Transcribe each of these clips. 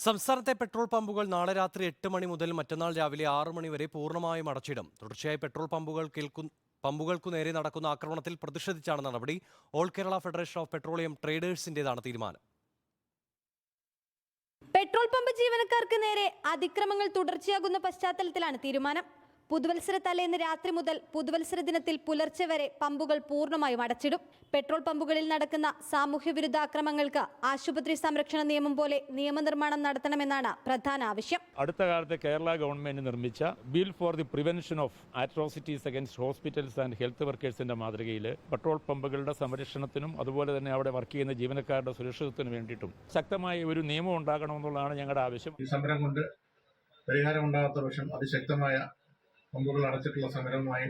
സംസ്ഥാനത്തെ പെട്രോൾ പമ്പുകൾ നാളെ രാത്രി 8 മണി മുതൽ മറ്റന്നാൾ രാവിലെ 6 മണി വരെ പൂർണ്ണമായും അടച്ചിടും. തുടർച്ചയായി പെട്രോൾ പമ്പുകൾക്കു നേരെ നടക്കുന്ന ആക്രമണത്തിൽ പ്രതിഷേധിച്ചാണ് നടപടി. All Kerala federation of petroleum ട്രേഡേഴ്സിന്റേതാണ് തീരുമാനം. പെട്രോൾ പമ്പ് ജീവനക്കാർക്ക് നേരെ അതിക്രമങ്ങൾ തുടർച്ചയാകുന്ന പശ്ചാത്തലത്തിലാണ് തീരുമാനം. പുതുവത്സര തലേന്ന് രാത്രി മുതൽ പുതുവത്സര ദിനത്തിൽ പുലർച്ചെ വരെ പമ്പുകൾ പൂർണ്ണമായും അടച്ചിടും. പെട്രോൾ പമ്പുകളിൽ നടക്കുന്ന സാമൂഹ്യവിരുദ്ധ അക്രമങ്ങൾക്ക് ആശുപത്രി സംരക്ഷണ നിയമം പോലെ നിയമനിർമ്മാണം നടത്തണമെന്നാണ് പ്രധാന ആവശ്യം. അടുത്ത കാലത്ത് കേരള ഗവൺമെന്റ് നിർമ്മിച്ച bill for the prevention of atrocities against hospitals and health വർക്കേഴ്സിന്റെ മാതൃകയിൽ പെട്രോൾ പമ്പുകളുടെ സംരക്ഷണത്തിനും അതുപോലെ തന്നെ അവിടെ വർക്ക് ചെയ്യുന്ന ജീവനക്കാരുടെ സുരക്ഷിതത്വത്തിനും വേണ്ടിയിട്ടും ശക്തമായ ഒരു നിയമം ഉണ്ടാകണമെന്നുള്ളതാണ് ഞങ്ങളുടെ ആവശ്യം. ഈ സമരം കൊണ്ട് പരിഹാരം ഉണ്ടാകാത്ത പക്ഷം അതിശക്തമായ പമ്പുകൾ അടച്ചിട്ടുള്ള സമരവുമായി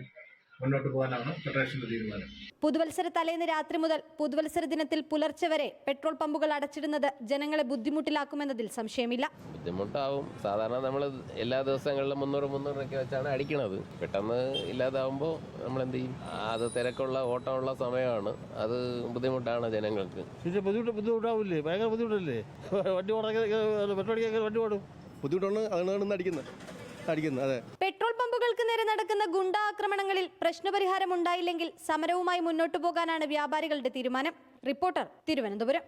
മുന്നോട്ട് പോകാനാണ് ഫെഡറേഷന്റെ തീരുമാനം. പുതുവത്സര തലേന്ന് രാത്രി മുതൽ പുതുവത്സര ദിനത്തിൽ പുലർച്ചെ വരെ പെട്രോൾ പമ്പുകൾ അടച്ചിടുന്നത് ജനങ്ങളെ ബുദ്ധിമുട്ടിലാക്കുമെന്നതിൽ സംശയമില്ല. ബുദ്ധിമുട്ടാവും. സാധാരണ നമ്മൾ എല്ലാ ദിവസങ്ങളിലും 300 ഒക്കെ വെച്ചാണ് അടിക്കണത്. പെട്ടെന്ന് ഇല്ലാതാവുമ്പോൾ നമ്മൾ എന്ത് ചെയ്യും? അത് തിരക്കുള്ള ഓട്ടമുള്ള സമയമാണ്. അത് ബുദ്ധിമുട്ടാണ് ജനങ്ങൾക്ക്. ബുദ്ധിമുട്ടാവില്ലേ? ഭയങ്കര ബുദ്ധിമുട്ടല്ലേ? വണ്ടി ഓടും ബുദ്ധിമുട്ടാണ്. അതാണ് അടിക്കുന്നത്. പെട്രോൾ പമ്പുകൾക്ക് നേരെ നടക്കുന്ന ഗുണ്ടാ ആക്രമണങ്ങളിൽ പ്രശ്നപരിഹാരം ഉണ്ടായില്ലെങ്കിൽ സമരവുമായി മുന്നോട്ടു പോകാനാണ് വ്യാപാരികളുടെ തീരുമാനം. റിപ്പോർട്ടർ, തിരുവനന്തപുരം.